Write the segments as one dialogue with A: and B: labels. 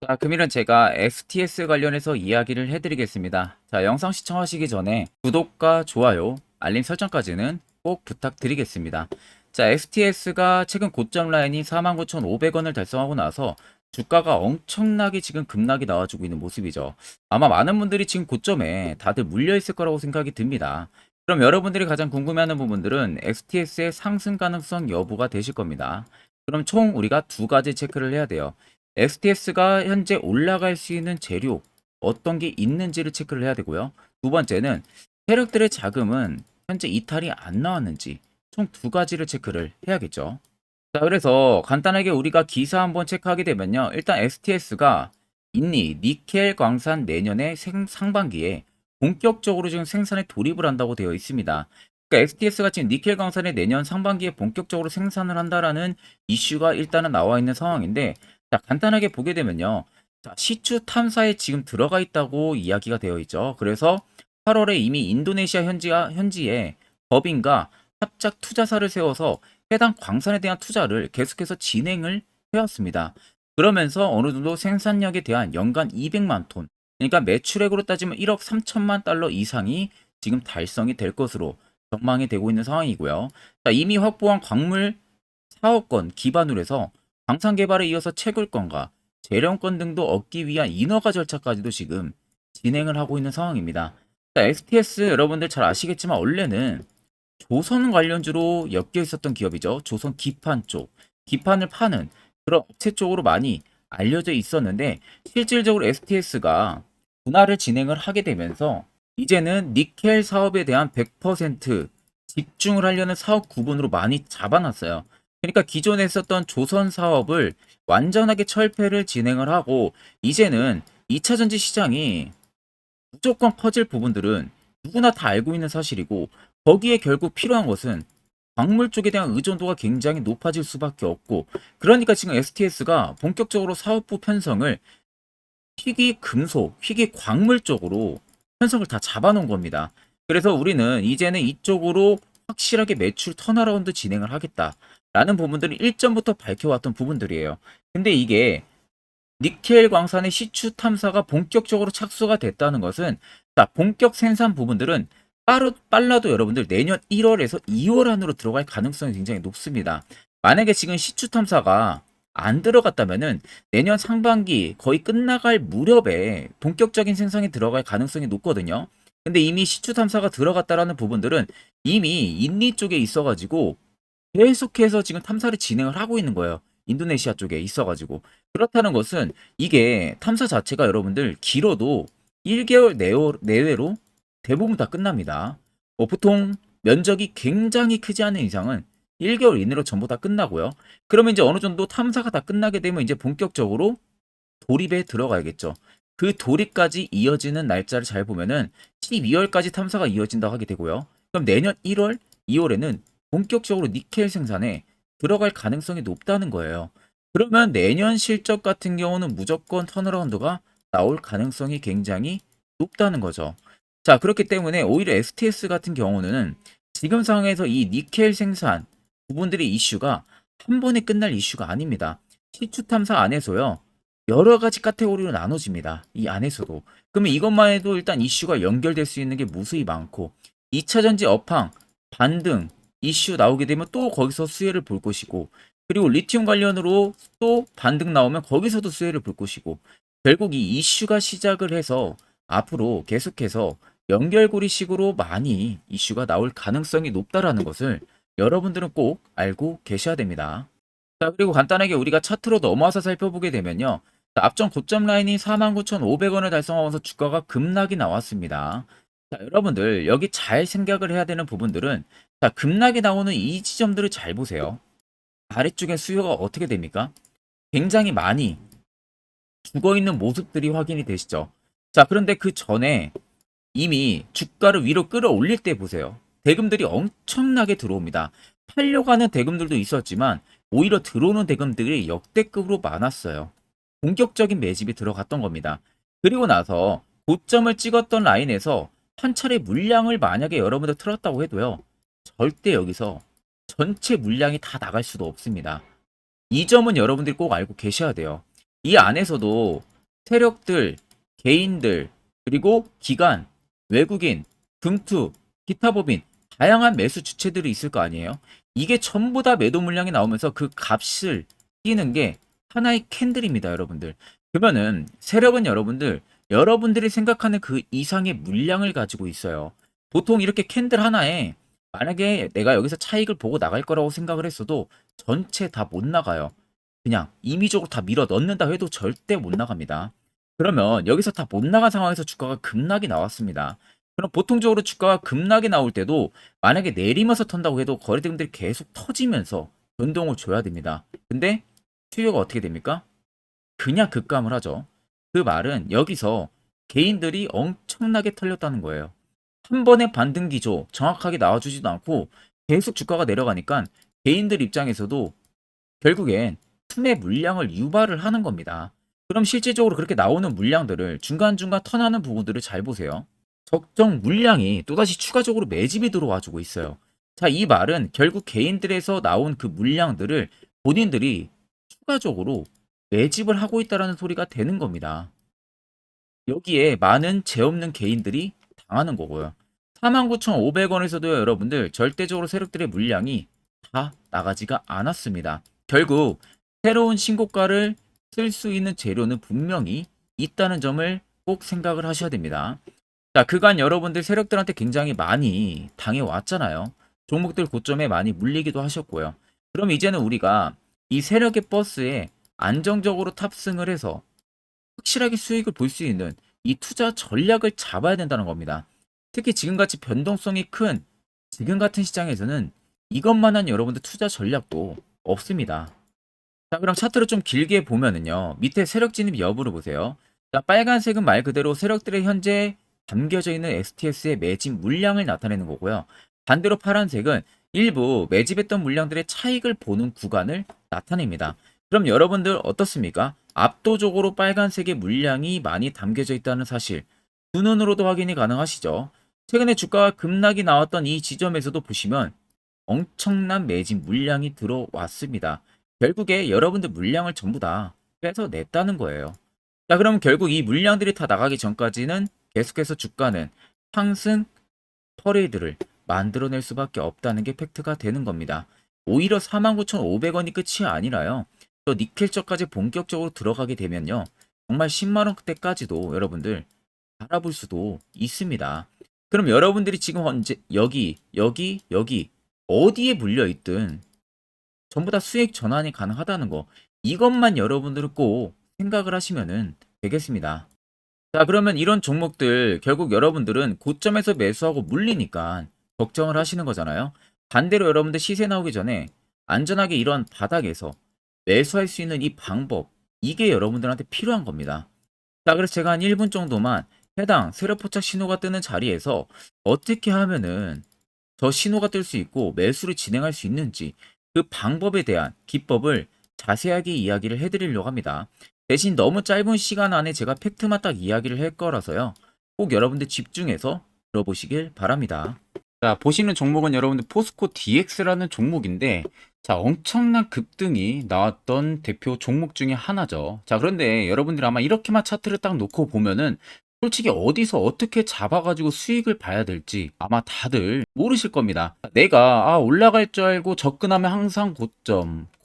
A: 자, 금일은 제가 STS 관련해서 이야기를 해드리겠습니다. 자, 영상 시청하시기 전에 구독과 좋아요, 알림 설정까지는 꼭 부탁드리겠습니다. 자, STS가 최근 고점 라인이 49,500원을 달성하고 나서 주가가 엄청나게 지금 급락이 나와주고 있는 모습이죠. 아마 많은 분들이 지금 고점에 다들 물려있을 거라고 생각이 듭니다. 그럼 여러분들이 가장 궁금해하는 부분들은 STS의 상승 가능성 여부가 되실 겁니다. 그럼 총 우리가 두 가지 체크를 해야 돼요. STS가 현재 올라갈 수 있는 재료 어떤 게 있는지를 체크를 해야 되고요. 두 번째는 세력들의 자금은 현재 이탈이 안 나왔는지 총 두 가지를 체크를 해야겠죠. 자, 그래서 간단하게 우리가 기사 한번 체크하게 되면요. 일단 STS가 인니, 니켈 광산 내년에 상반기에 본격적으로 지금 생산에 돌입을 한다고 되어 있습니다. 그러니까 STS가 지금 니켈 광산에 내년 상반기에 본격적으로 생산을 한다라는 이슈가 일단은 나와 있는 상황인데, 자, 간단하게 보게 되면요. 자, 시추 탐사에 지금 들어가 있다고 이야기가 되어 있죠. 그래서 8월에 이미 인도네시아 현지에 법인과 합작 투자사를 세워서 해당 광산에 대한 투자를 계속해서 진행을 해왔습니다. 그러면서 어느 정도 생산력에 대한 연간 200만 톤, 그러니까 매출액으로 따지면 1억 3천만 달러 이상이 지금 달성이 될 것으로 전망이 되고 있는 상황이고요. 자, 이미 확보한 광물 사업권 기반으로 해서 광산 개발에 이어서 채굴권과 재련권 등도 얻기 위한 인허가 절차까지도 지금 진행을 하고 있는 상황입니다. 자, STS 여러분들 잘 아시겠지만 원래는 조선 관련주로 엮여 있었던 기업이죠. 조선 기판 쪽, 기판을 파는 그런 업체 쪽으로 많이 알려져 있었는데, 실질적으로 STS가 분할을 진행을 하게 되면서 이제는 니켈 사업에 대한 100% 집중을 하려는 사업 구분으로 많이 잡아놨어요. 그러니까 기존에 했었던 조선 사업을 완전하게 철폐를 진행을 하고, 이제는 2차 전지 시장이 무조건 커질 부분들은 누구나 다 알고 있는 사실이고, 거기에 결국 필요한 것은 광물 쪽에 대한 의존도가 굉장히 높아질 수밖에 없고, 그러니까 지금 STS가 본격적으로 사업부 편성을 희귀 금속, 희귀 광물 쪽으로 편성을 다 잡아놓은 겁니다. 그래서 우리는 이제는 이쪽으로 확실하게 매출 턴어라운드 진행을 하겠다라는 부분들을 일전부터 밝혀왔던 부분들이에요. 근데 이게 니켈 광산의 시추 탐사가 본격적으로 착수가 됐다는 것은, 자, 본격 생산 부분들은 빨라도 여러분들 내년 1월에서 2월 안으로 들어갈 가능성이 굉장히 높습니다. 만약에 지금 시추 탐사가 안 들어갔다면은 내년 상반기 거의 끝나갈 무렵에 본격적인 생산이 들어갈 가능성이 높거든요. 근데 이미 시추 탐사가 들어갔다라는 부분들은 이미 인니 쪽에 있어가지고 계속해서 지금 탐사를 진행을 하고 있는 거예요. 인도네시아 쪽에 있어가지고. 그렇다는 것은 이게 탐사 자체가 여러분들 길어도 1개월 내외로 대부분 다 끝납니다. 보통 면적이 굉장히 크지 않은 이상은 1개월 이내로 전부 다 끝나고요. 그러면 이제 어느 정도 탐사가 다 끝나게 되면 이제 본격적으로 돌입에 들어가야겠죠. 그 돌입까지 이어지는 날짜를 잘 보면은 12월까지 탐사가 이어진다고 하게 되고요. 그럼 내년 1월, 2월에는 본격적으로 니켈 생산에 들어갈 가능성이 높다는 거예요. 그러면 내년 실적 같은 경우는 무조건 턴어라운드가 나올 가능성이 굉장히 높다는 거죠. 자, 그렇기 때문에 오히려 STS 같은 경우는 지금 상황에서 이 니켈 생산 부분들의 이슈가 한 번에 끝날 이슈가 아닙니다. 시추 탐사 안에서요, 여러 가지 카테고리로 나눠집니다. 이 안에서도. 그러면 이것만 해도 일단 이슈가 연결될 수 있는 게 무수히 많고, 2차 전지 업황, 반등, 이슈 나오게 되면 또 거기서 수혜를 볼 것이고, 그리고 리튬 관련으로 또 반등 나오면 거기서도 수혜를 볼 것이고, 결국 이 이슈가 시작을 해서 앞으로 계속해서 연결고리식으로 많이 이슈가 나올 가능성이 높다라는 것을 여러분들은 꼭 알고 계셔야 됩니다. 자, 그리고 간단하게 우리가 차트로 넘어와서 살펴보게 되면요. 자, 앞전 고점 라인이 49,500원을 달성하면서 주가가 급락이 나왔습니다. 자, 여러분들 여기 잘 생각을 해야 되는 부분들은, 자, 급락이 나오는 이 지점들을 잘 보세요. 아래쪽에 수요가 어떻게 됩니까? 굉장히 많이 죽어있는 모습들이 확인이 되시죠. 자, 그런데 그 전에 이미 주가를 위로 끌어올릴 때 보세요. 대금들이 엄청나게 들어옵니다. 팔려고 하는 대금들도 있었지만 오히려 들어오는 대금들이 역대급으로 많았어요. 본격적인 매집이 들어갔던 겁니다. 그리고 나서 고점을 찍었던 라인에서 한 차례 물량을 만약에 여러분들 틀었다고 해도요, 절대 여기서 전체 물량이 다 나갈 수도 없습니다. 이 점은 여러분들이 꼭 알고 계셔야 돼요. 이 안에서도 세력들, 개인들, 그리고 기관, 외국인, 금투, 기타 법인, 다양한 매수 주체들이 있을 거 아니에요? 이게 전부 다 매도 물량이 나오면서 그 값을 끼는 게 하나의 캔들입니다, 여러분들. 그러면은 세력은 여러분들이 생각하는 그 이상의 물량을 가지고 있어요. 보통 이렇게 캔들 하나에 만약에 내가 여기서 차익을 보고 나갈 거라고 생각을 했어도 전체 다 못 나가요. 그냥 임의적으로 다 밀어 넣는다 해도 절대 못 나갑니다. 그러면 여기서 다 못 나간 상황에서 주가가 급락이 나왔습니다. 그럼 보통적으로 주가가 급락이 나올 때도 만약에 내리면서 턴다고 해도 거래대금들이 계속 터지면서 변동을 줘야 됩니다. 근데 수요가 어떻게 됩니까? 그냥 급감을 하죠. 그 말은 여기서 개인들이 엄청나게 털렸다는 거예요. 한 번의 반등 기조 정확하게 나와주지도 않고 계속 주가가 내려가니까 개인들 입장에서도 결국엔 틈의 물량을 유발을 하는 겁니다. 그럼 실질적으로 그렇게 나오는 물량들을 중간중간 턴하는 부분들을 잘 보세요. 적정 물량이 또다시 추가적으로 매집이 들어와주고 있어요. 자, 이 말은 결국 개인들에서 나온 그 물량들을 본인들이 추가적으로 매집을 하고 있다는 소리가 되는 겁니다. 여기에 많은 죄 없는 개인들이 당하는 거고요. 49,500원에서도 여러분들 절대적으로 세력들의 물량이 다 나가지가 않았습니다. 결국 새로운 신고가를 쓸 수 있는 재료는 분명히 있다는 점을 꼭 생각을 하셔야 됩니다. 자, 그간 여러분들 세력들한테 굉장히 많이 당해왔잖아요. 종목들 고점에 많이 물리기도 하셨고요. 그럼 이제는 우리가 이 세력의 버스에 안정적으로 탑승을 해서 확실하게 수익을 볼 수 있는 이 투자 전략을 잡아야 된다는 겁니다. 특히 지금같이 변동성이 큰 지금 같은 시장에서는 이것만한 여러분들 투자 전략도 없습니다. 자, 그럼 차트를 좀 길게 보면은요. 밑에 세력 진입 여부를 보세요. 자, 빨간색은 말 그대로 세력들의 현재 담겨져 있는 STS의 매집 물량을 나타내는 거고요. 반대로 파란색은 일부 매집했던 물량들의 차익을 보는 구간을 나타냅니다. 그럼 여러분들 어떻습니까? 압도적으로 빨간색의 물량이 많이 담겨져 있다는 사실 두 눈으로도 확인이 가능하시죠. 최근에 주가가 급락이 나왔던 이 지점에서도 보시면 엄청난 매집 물량이 들어왔습니다. 결국에 여러분들 물량을 전부 다 뺏어냈다는 거예요. 자, 그럼 결국 이 물량들이 다 나가기 전까지는 계속해서 주가는 상승 퍼레이드를 만들어낼 수밖에 없다는 게 팩트가 되는 겁니다. 오히려 49,500원이 끝이 아니라요. 또 니켈저까지 본격적으로 들어가게 되면요. 정말 10만원대까지도 여러분들 알아볼 수도 있습니다. 그럼 여러분들이 지금 현재 여기 어디에 물려있든 전부 다 수익 전환이 가능하다는 거. 이것만 여러분들은 꼭 생각을 하시면 되겠습니다. 자, 그러면 이런 종목들 결국 여러분들은 고점에서 매수하고 물리니까 걱정을 하시는 거잖아요. 반대로 여러분들 시세 나오기 전에 안전하게 이런 바닥에서 매수할 수 있는 이 방법, 이게 여러분들한테 필요한 겁니다. 자, 그래서 제가 한 1분 정도만 해당 세력 포착 신호가 뜨는 자리에서 어떻게 하면은 저 신호가 뜰 수 있고 매수를 진행할 수 있는지 그 방법에 대한 기법을 자세하게 이야기를 해드리려고 합니다. 대신 너무 짧은 시간 안에 제가 팩트만 딱 이야기를 할 거라서요. 꼭 여러분들 집중해서 들어보시길 바랍니다. 자, 보시는 종목은 여러분들 포스코 DX라는 종목인데, 자, 엄청난 급등이 나왔던 대표 종목 중에 하나죠. 자, 그런데 여러분들 아마 이렇게만 차트를 딱 놓고 보면은 솔직히 어디서 어떻게 잡아가지고 수익을 봐야 될지 아마 다들 모르실 겁니다. 내가 올라갈 줄 알고 접근하면 항상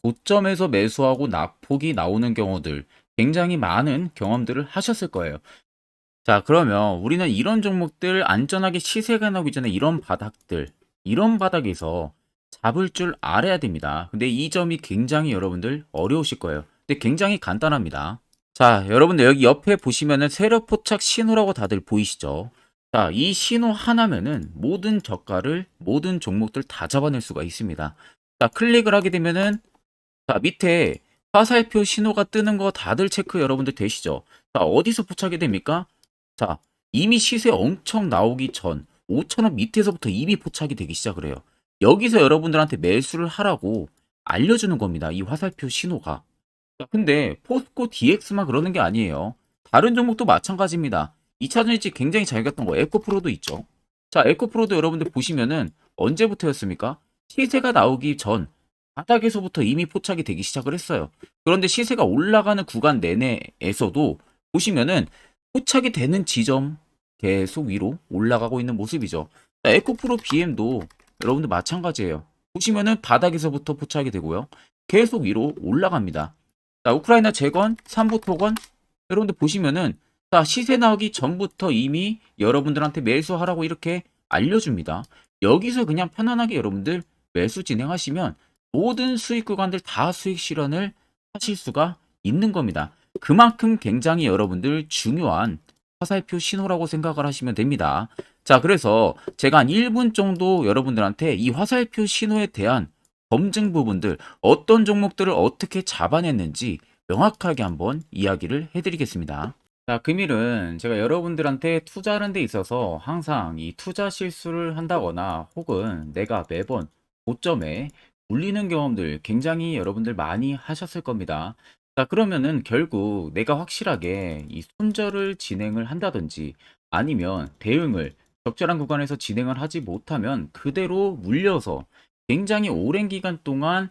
A: 고점에서 매수하고 낙폭이 나오는 경우들 굉장히 많은 경험들을 하셨을 거예요. 자, 그러면 우리는 이런 종목들 안전하게 시세가 나오기 전에 이런 바닥에서 잡을 줄 알아야 됩니다. 근데 이 점이 굉장히 여러분들 어려우실 거예요. 근데 굉장히 간단합니다. 자, 여러분들 여기 옆에 보시면은 세력 포착 신호라고 다들 보이시죠? 자, 이 신호 하나면은 모든 저가를, 모든 종목들 다 잡아낼 수가 있습니다. 자, 클릭을 하게 되면은, 자, 밑에 화살표 신호가 뜨는 거 다들 체크 여러분들 되시죠? 자, 어디서 포착이 됩니까? 자, 이미 시세 엄청 나오기 전 5,000원 밑에서부터 이미 포착이 되기 시작을 해요. 여기서 여러분들한테 매수를 하라고 알려주는 겁니다. 이 화살표 신호가. 자, 근데 포스코 DX만 그러는 게 아니에요. 다른 종목도 마찬가지입니다. 2차전 일찍 굉장히 잘 갔던 거 에코프로도 있죠. 자, 에코프로도 여러분들 보시면은 언제부터였습니까? 시세가 나오기 전 바닥에서부터 이미 포착이 되기 시작을 했어요. 그런데 시세가 올라가는 구간 내내에서도 보시면은 포착이 되는 지점 계속 위로 올라가고 있는 모습이죠. 자, 에코프로 BM도 여러분들 마찬가지예요. 보시면은 바닥에서부터 포착이 되고요. 계속 위로 올라갑니다. 자, 우크라이나 재건, 3부 토건, 여러분들 보시면은 자, 시세 나오기 전부터 이미 여러분들한테 매수하라고 이렇게 알려줍니다. 여기서 그냥 편안하게 여러분들 매수 진행하시면 모든 수익 구간들 다 수익 실현을 하실 수가 있는 겁니다. 그만큼 굉장히 여러분들 중요한 화살표 신호라고 생각을 하시면 됩니다. 자, 그래서 제가 한 1분 정도 여러분들한테 이 화살표 신호에 대한 검증 부분들, 어떤 종목들을 어떻게 잡아냈는지 명확하게 한번 이야기를 해드리겠습니다. 자, 금일은 제가 여러분들한테 투자하는 데 있어서 항상 이 투자 실수를 한다거나 혹은 내가 매번 고점에 물리는 경험들 굉장히 여러분들 많이 하셨을 겁니다. 자, 그러면은 결국 내가 확실하게 이 손절을 진행을 한다든지 아니면 대응을 적절한 구간에서 진행을 하지 못하면 그대로 물려서 굉장히 오랜 기간 동안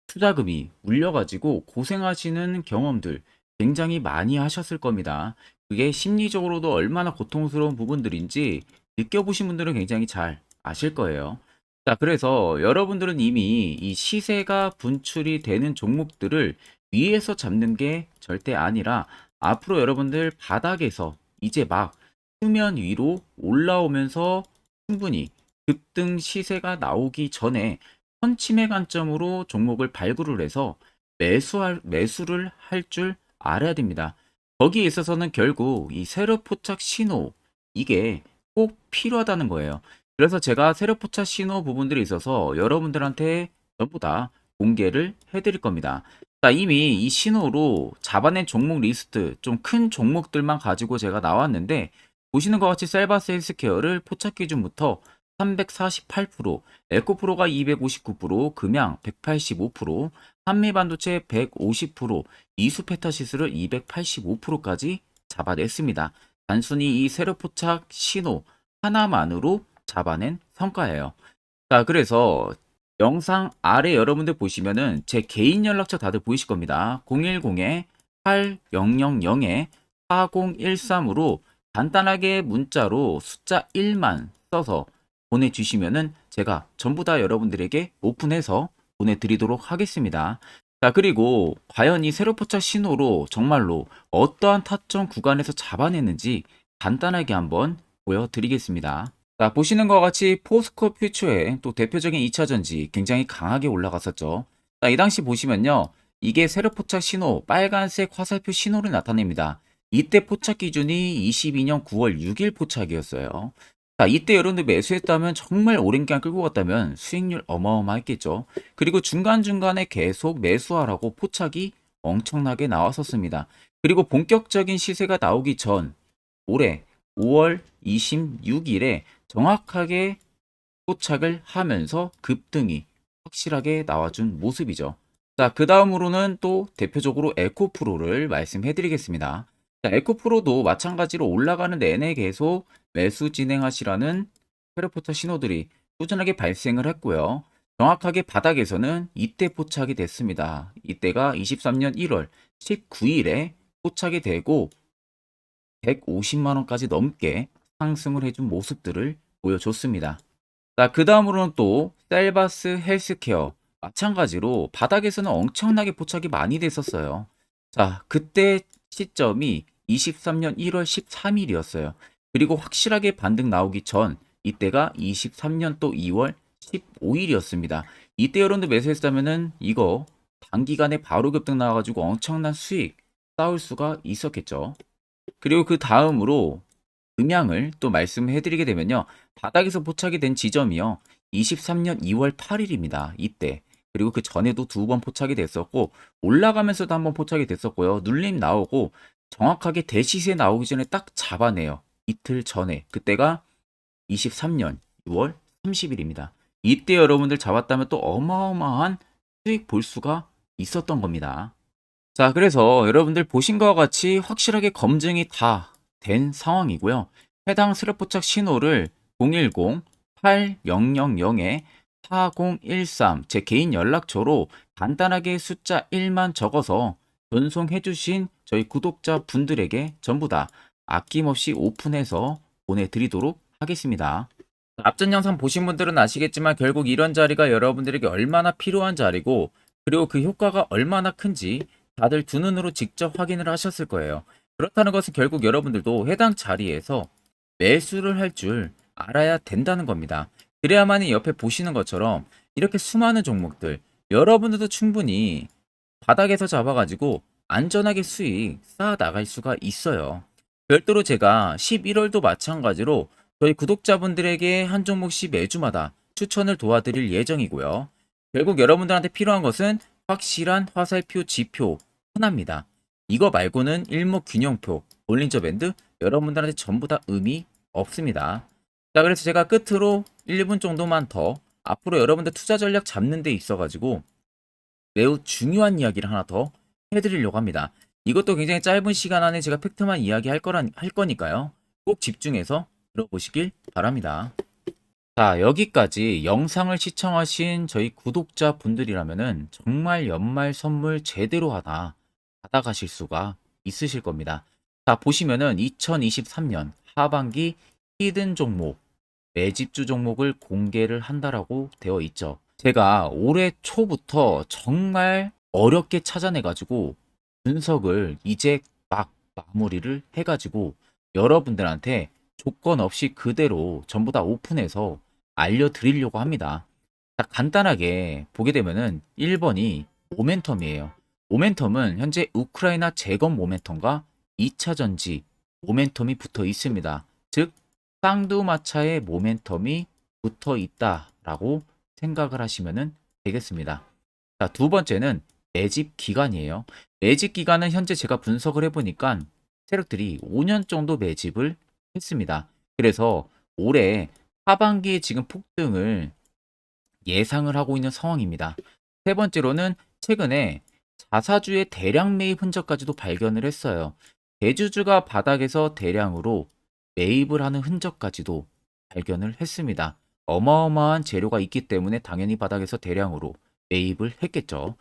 A: 투자금이 물려가지고 고생하시는 경험들 굉장히 많이 하셨을 겁니다. 그게 심리적으로도 얼마나 고통스러운 부분들인지 느껴보신 분들은 굉장히 잘 아실 거예요. 자, 그래서 여러분들은 이미 이 시세가 분출이 되는 종목들을 위에서 잡는 게 절대 아니라 앞으로 여러분들 바닥에서 이제 막 수면 위로 올라오면서 충분히 급등 시세가 나오기 전에 선침의 관점으로 종목을 발굴을 해서 매수를 할 줄 알아야 됩니다. 거기에 있어서는 결국 이 세력 포착 신호 이게 꼭 필요하다는 거예요. 그래서 제가 세력 포착 신호 부분들이 있어서 여러분들한테 전부 다 공개를 해드릴 겁니다. 자, 이미 이 신호로 잡아낸 종목 리스트 좀 큰 종목들만 가지고 제가 나왔는데 보시는 것 같이 셀바스 헬스케어를 포착 기준부터 348%, 에코프로가 259%, 금양 185%, 한미반도체 150%, 이수페타시스를 285%까지 잡아냈습니다. 단순히 이 세력포착 신호 하나만으로 잡아낸 성과예요. 자, 그래서 영상 아래 여러분들 보시면은 제 개인 연락처 다들 보이실 겁니다. 010-8000-4013으로 간단하게 문자로 숫자 1만 써서 보내주시면은 제가 전부 다 여러분들에게 오픈해서 보내드리도록 하겠습니다. 자, 그리고 과연 이 세로포착 신호로 정말로 어떠한 타점 구간에서 잡아냈는지 간단하게 한번 보여드리겠습니다. 자, 보시는 것 같이 포스코 퓨처의 또 대표적인 2차전지 굉장히 강하게 올라갔었죠. 자, 이 당시 보시면요. 이게 세로포착 신호, 빨간색 화살표 신호를 나타냅니다. 이때 포착 기준이 22년 9월 6일 포착이었어요. 자, 이때 여러분들 매수했다면 정말 오랜 기간 끌고 갔다면 수익률 어마어마했겠죠. 그리고 중간중간에 계속 매수하라고 포착이 엄청나게 나왔었습니다. 그리고 본격적인 시세가 나오기 전 올해 5월 26일에 정확하게 포착을 하면서 급등이 확실하게 나와준 모습이죠. 자, 그 다음으로는 또 대표적으로 에코프로를 말씀해 드리겠습니다. 자, 에코프로도 마찬가지로 올라가는 내내 계속 매수 진행하시라는 페르포타 신호들이 꾸준하게 발생을 했고요. 정확하게 바닥에서는 이때 포착이 됐습니다. 이때가 23년 1월 19일에 포착이 되고 150만 원까지 넘게 상승을 해준 모습들을 보여줬습니다. 자, 그 다음으로는 또 셀바스 헬스케어 마찬가지로 바닥에서는 엄청나게 포착이 많이 됐었어요. 자, 그때 시점이 23년 1월 13일이었어요. 그리고 확실하게 반등 나오기 전 이때가 23년 또 2월 15일이었습니다. 이때 여러분들 매수했다면은 이거 단기간에 바로 급등 나와가지고 엄청난 수익 쌓을 수가 있었겠죠. 그리고 그 다음으로 음향을 또 말씀해 드리게 되면요. 바닥에서 포착이 된 지점이요. 23년 2월 8일입니다. 이때. 그리고 그 전에도 두 번 포착이 됐었고 올라가면서도 한번 포착이 됐었고요. 눌림 나오고 정확하게 대시세 나오기 전에 딱 잡아내요. 이틀 전에. 그때가 23년 6월 30일입니다. 이때 여러분들 잡았다면 또 어마어마한 수익 볼 수가 있었던 겁니다. 자, 그래서 여러분들 보신 것과 같이 확실하게 검증이 다 된 상황이고요. 해당 스랩포착 신호를 010-8000-4013 제 개인 연락처로 간단하게 숫자 1만 적어서 전송해 주신 저희 구독자 분들에게 전부 다 아낌없이 오픈해서 보내드리도록 하겠습니다. 앞전 영상 보신 분들은 아시겠지만 결국 이런 자리가 여러분들에게 얼마나 필요한 자리고 그리고 그 효과가 얼마나 큰지 다들 두 눈으로 직접 확인을 하셨을 거예요. 그렇다는 것은 결국 여러분들도 해당 자리에서 매수를 할 줄 알아야 된다는 겁니다. 그래야만이 옆에 보시는 것처럼 이렇게 수많은 종목들 여러분들도 충분히 바닥에서 잡아가지고 안전하게 수익 쌓아 나갈 수가 있어요. 별도로 제가 11월도 마찬가지로 저희 구독자분들에게 한 종목씩 매주마다 추천을 도와드릴 예정이고요. 결국 여러분들한테 필요한 것은 확실한 화살표 지표 하나입니다. 이거 말고는 일목균형표, 볼린저 밴드 여러분들한테 전부 다 의미 없습니다. 자, 그래서 제가 끝으로 1분 정도만 더 앞으로 여러분들 투자 전략 잡는 데 있어가지고 매우 중요한 이야기를 하나 더 해드리려고 합니다. 이것도 굉장히 짧은 시간 안에 제가 팩트만 이야기할 거니까요. 꼭 집중해서 들어보시길 바랍니다. 자, 여기까지 영상을 시청하신 저희 구독자 분들이라면은 정말 연말 선물 제대로 하나 받아가실 수가 있으실 겁니다. 자, 보시면은 2023년 하반기 히든 종목, 매집주 종목을 공개를 한다라고 되어 있죠. 제가 올해 초부터 정말 어렵게 찾아내가지고 분석을 이제 막 마무리를 해가지고 여러분들한테 조건 없이 그대로 전부 다 오픈해서 알려드리려고 합니다. 자, 간단하게 보게 되면은 1번이 모멘텀이에요. 모멘텀은 현재 우크라이나 재건 모멘텀과 2차 전지 모멘텀이 붙어 있습니다. 즉 쌍두마차의 모멘텀이 붙어 있다라고 생각을 하시면 되겠습니다. 자, 두 번째는 매집 기간이에요. 매집 기간은 현재 제가 분석을 해보니까 세력들이 5년 정도 매집을 했습니다. 그래서 올해 하반기에 지금 폭등을 예상을 하고 있는 상황입니다. 세 번째로는 최근에 자사주의 대량 매입 흔적까지도 발견을 했어요. 대주주가 바닥에서 대량으로 매입을 하는 흔적까지도 발견을 했습니다. 어마어마한 재료가 있기 때문에 당연히 바닥에서 대량으로 매입을 했겠죠.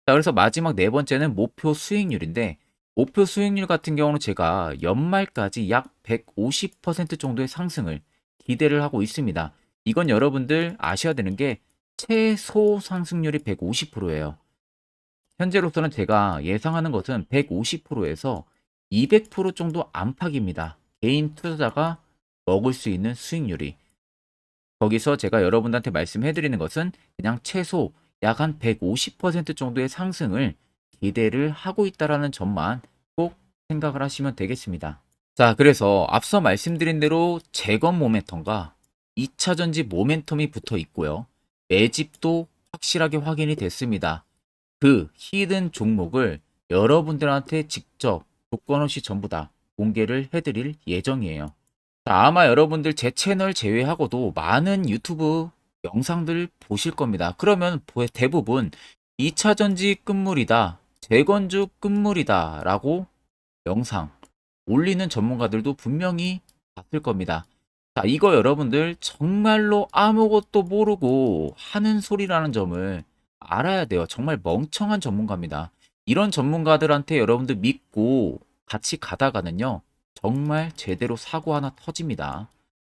A: 자, 그래서 마지막 네 번째는 목표 수익률인데 목표 수익률 같은 경우는 제가 연말까지 약 150% 정도의 상승을 기대를 하고 있습니다. 이건 여러분들 아셔야 되는 게 최소 상승률이 150%예요. 현재로서는 제가 예상하는 것은 150%에서 200% 정도 안팎입니다. 개인 투자자가 먹을 수 있는 수익률이. 거기서 제가 여러분들한테 말씀해 드리는 것은 그냥 최소 약 한 150% 정도의 상승을 기대를 하고 있다라는 점만 꼭 생각을 하시면 되겠습니다. 자, 그래서 앞서 말씀드린 대로 재건 모멘텀과 2차 전지 모멘텀이 붙어 있고요. 매집도 확실하게 확인이 됐습니다. 그 히든 종목을 여러분들한테 직접 조건 없이 전부 다 공개를 해드릴 예정이에요. 자, 아마 여러분들 제 채널 제외하고도 많은 유튜브 영상들 보실 겁니다. 그러면 대부분 2차 전지 끝물이다, 재건주 끝물이다 라고 영상 올리는 전문가들도 분명히 봤을 겁니다. 자, 이거 여러분들 정말로 아무것도 모르고 하는 소리라는 점을 알아야 돼요. 정말 멍청한 전문가입니다. 이런 전문가들한테 여러분들 믿고 같이 가다가는요, 정말 제대로 사고 하나 터집니다.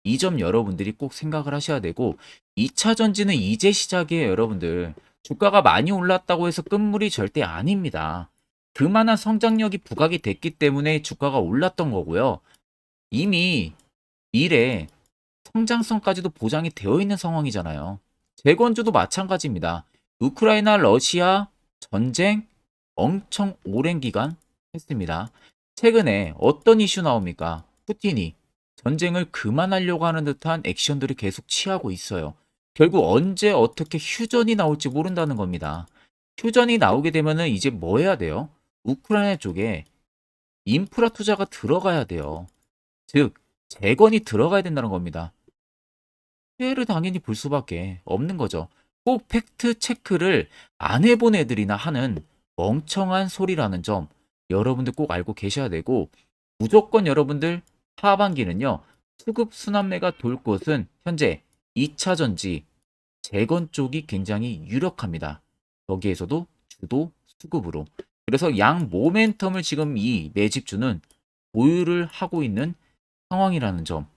A: 이 점 여러분들이 꼭 생각을 하셔야 되고 2차 전지는 이제 시작이에요, 여러분들. 주가가 많이 올랐다고 해서 끝물이 절대 아닙니다. 그만한 성장력이 부각이 됐기 때문에 주가가 올랐던 거고요. 이미 미래 성장성까지도 보장이 되어 있는 상황이잖아요. 재건주도 마찬가지입니다. 우크라이나 러시아 전쟁 엄청 오랜 기간 했습니다. 최근에 어떤 이슈 나옵니까? 푸틴이 전쟁을 그만하려고 하는 듯한 액션들을 계속 취하고 있어요. 결국 언제 어떻게 휴전이 나올지 모른다는 겁니다. 휴전이 나오게 되면은 이제 뭐 해야 돼요? 우크라이나 쪽에 인프라 투자가 들어가야 돼요. 즉, 재건이 들어가야 된다는 겁니다. 피해를 당연히 볼 수밖에 없는 거죠. 꼭 팩트 체크를 안 해본 애들이나 하는 멍청한 소리라는 점 여러분들 꼭 알고 계셔야 되고 무조건 여러분들 하반기는요. 수급 순환매가 돌 곳은 현재 2차 전지 재건 쪽이 굉장히 유력합니다. 여기에서도 주도 수급으로. 그래서 양 모멘텀을 지금 이 매집주는 보유를 하고 있는 상황이라는 점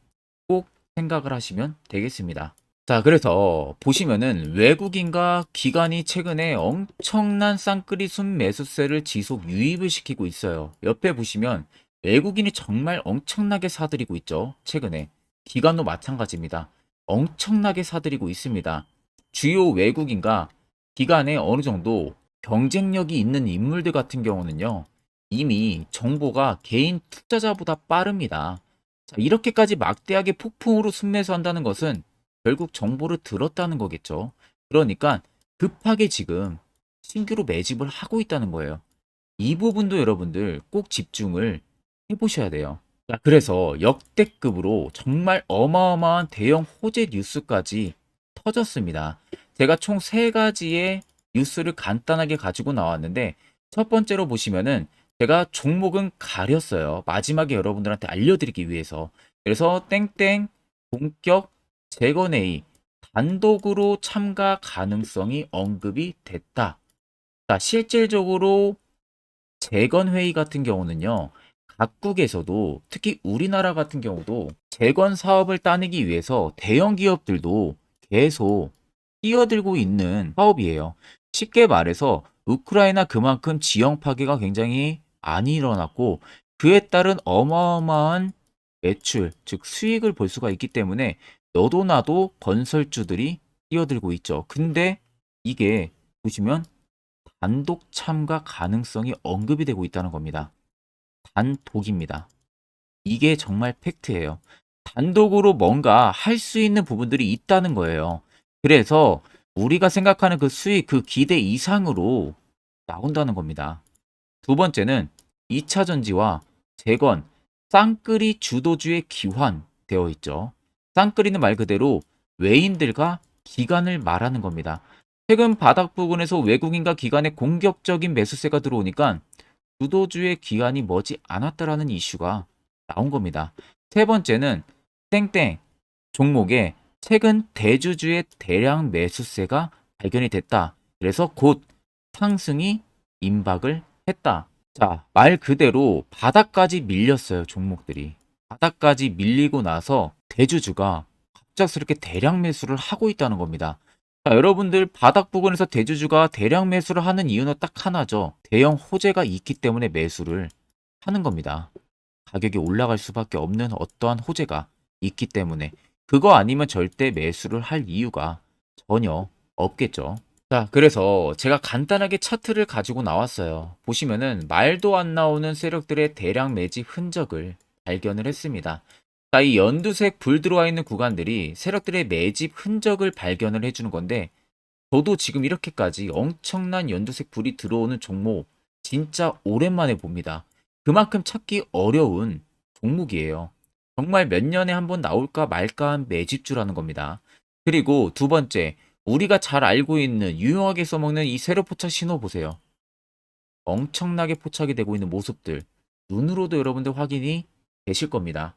A: 꼭 생각을 하시면 되겠습니다. 자, 그래서 보시면은 외국인과 기관이 최근에 엄청난 쌍끌이 순매수세를 지속 유입을 시키고 있어요. 옆에 보시면 외국인이 정말 엄청나게 사들이고 있죠. 최근에. 기관도 마찬가지입니다. 엄청나게 사들이고 있습니다. 주요 외국인과 기관에 어느 정도 경쟁력이 있는 인물들 같은 경우는요. 이미 정보가 개인 투자자보다 빠릅니다. 자, 이렇게까지 막대하게 폭풍으로 순매수한다는 것은 결국 정보를 들었다는 거겠죠. 그러니까 급하게 지금 신규로 매집을 하고 있다는 거예요. 이 부분도 여러분들 꼭 집중을 해보셔야 돼요. 자, 그래서 역대급으로 정말 어마어마한 대형 호재 뉴스까지 터졌습니다. 제가 총 3가지의 뉴스를 간단하게 가지고 나왔는데 첫 번째로 보시면은 제가 종목은 가렸어요. 마지막에 여러분들한테 알려드리기 위해서. 그래서 땡땡 본격 재건회의 단독으로 참가 가능성이 언급이 됐다. 자, 실질적으로 재건회의 같은 경우는요. 각국에서도 특히 우리나라 같은 경우도 재건 사업을 따내기 위해서 대형 기업들도 계속 뛰어들고 있는 사업이에요. 쉽게 말해서 우크라이나 그만큼 지형 파괴가 굉장히 많이 일어났고 그에 따른 어마어마한 매출, 즉 수익을 볼 수가 있기 때문에 너도 나도 건설주들이 뛰어들고 있죠. 근데 이게 보시면 단독 참가 가능성이 언급이 되고 있다는 겁니다. 단독입니다. 이게 정말 팩트예요. 단독으로 뭔가 할 수 있는 부분들이 있다는 거예요. 그래서 우리가 생각하는 그 수익, 그 기대 이상으로 나온다는 겁니다. 두 번째는 2차 전지와 재건, 쌍끌이 주도주의 기환되어 있죠. 쌍끌이는 말 그대로 외인들과 기관을 말하는 겁니다. 최근 바닥 부근에서 외국인과 기관의 공격적인 매수세가 들어오니까 주도주의 기관이 머지 않았다라는 이슈가 나온 겁니다. 세 번째는 땡땡 종목에 최근 대주주의 대량 매수세가 발견이 됐다. 그래서 곧 상승이 임박을 했다. 자, 말 그대로 바닥까지 밀렸어요, 종목들이. 바닥까지 밀리고 나서 대주주가 갑작스럽게 대량 매수를 하고 있다는 겁니다. 자, 여러분들 바닥 부근에서 대주주가 대량 매수를 하는 이유는 딱 하나죠. 대형 호재가 있기 때문에 매수를 하는 겁니다. 가격이 올라갈 수밖에 없는 어떠한 호재가 있기 때문에 그거 아니면 절대 매수를 할 이유가 전혀 없겠죠. 자, 그래서 제가 간단하게 차트를 가지고 나왔어요. 보시면은 말도 안 나오는 세력들의 대량 매집 흔적을 발견을 했습니다. 자, 이 연두색 불 들어와 있는 구간들이 세력들의 매집 흔적을 발견을 해주는 건데 저도 지금 이렇게까지 엄청난 연두색 불이 들어오는 종목 진짜 오랜만에 봅니다. 그만큼 찾기 어려운 종목이에요. 정말 몇 년에 한 번 나올까 말까 한 매집주라는 겁니다. 그리고 두 번째, 우리가 잘 알고 있는 유용하게 써먹는 이 세로 포착 신호 보세요. 엄청나게 포착이 되고 있는 모습들 눈으로도 여러분들 확인이 되실 겁니다.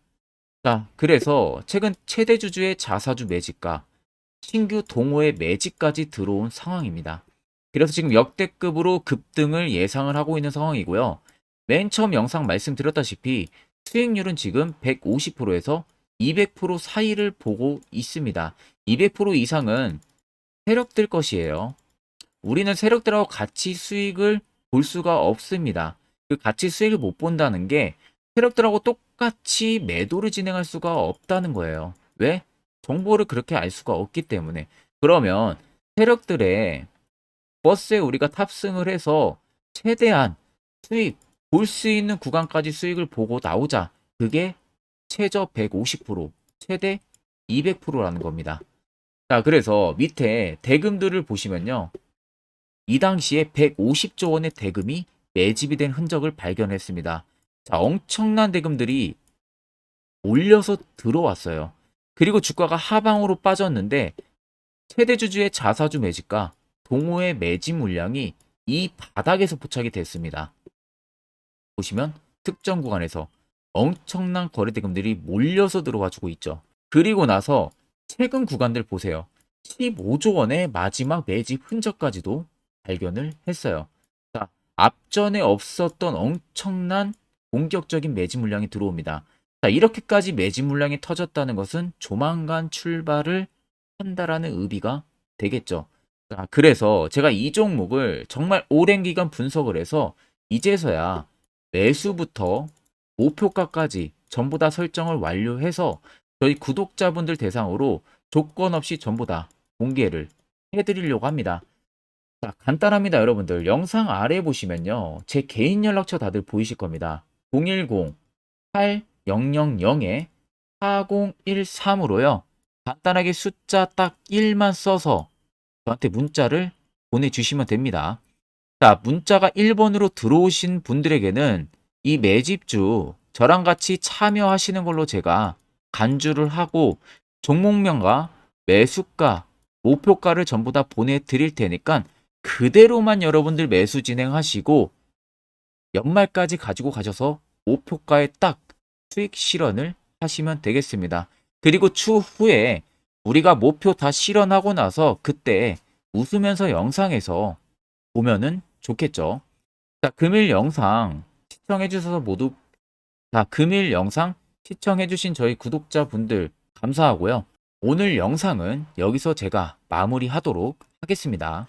A: 자, 그래서 최근 최대 주주의 자사주 매집과 신규 동호회 매집까지 들어온 상황입니다. 그래서 지금 역대급으로 급등을 예상을 하고 있는 상황이고요. 맨 처음 영상 말씀드렸다시피 수익률은 지금 150%에서 200% 사이를 보고 있습니다. 200% 이상은 세력들 것이에요. 우리는 세력들하고 같이 수익을 볼 수가 없습니다. 그 같이 수익을 못 본다는 게 세력들하고 똑같이 매도를 진행할 수가 없다는 거예요. 왜? 정보를 그렇게 알 수가 없기 때문에. 그러면 세력들의 버스에 우리가 탑승을 해서 최대한 수익 볼 수 있는 구간까지 수익을 보고 나오자. 그게 최저 150%, 최대 200%라는 겁니다. 자, 그래서 밑에 대금들을 보시면요. 이 당시에 150조 원의 대금이 매집이 된 흔적을 발견했습니다. 자, 엄청난 대금들이 올려서 들어왔어요. 그리고 주가가 하방으로 빠졌는데 최대 주주의 자사주 매집과 동호회 매집 물량이 이 바닥에서 포착이 됐습니다. 보시면 특정 구간에서 엄청난 거래 대금들이 몰려서 들어와 주고 있죠. 그리고 나서 최근 구간들 보세요. 15조 원의 마지막 매집 흔적까지도 발견을 했어요. 자, 앞전에 없었던 엄청난 공격적인 매집 물량이 들어옵니다. 자, 이렇게까지 매집 물량이 터졌다는 것은 조만간 출발을 한다라는 의미가 되겠죠. 자, 그래서 제가 이 종목을 정말 오랜 기간 분석을 해서 이제서야 매수부터 목표가까지 전부 다 설정을 완료해서 저희 구독자분들 대상으로 조건 없이 전부 다 공개를 해드리려고 합니다. 자, 간단합니다, 여러분들. 영상 아래 보시면요. 제 개인 연락처 다들 보이실 겁니다. 010-8013-4013으로요. 간단하게 숫자 딱 1만 써서 저한테 문자를 보내주시면 됩니다. 자, 문자가 1번으로 들어오신 분들에게는 이 매집주 저랑 같이 참여하시는 걸로 제가 간주를 하고 종목명과 매수가, 목표가를 전부 다 보내드릴 테니까 그대로만 여러분들 매수 진행하시고 연말까지 가지고 가셔서 목표가에 딱 수익 실현을 하시면 되겠습니다. 그리고 추후에 우리가 목표 다 실현하고 나서 그때 웃으면서 영상에서 보면은 좋겠죠. 자, 금일 영상 시청해주셔서 모두 금일 영상 시청해주신 저희 구독자분들 감사하고요. 오늘 영상은 여기서 제가 마무리하도록 하겠습니다.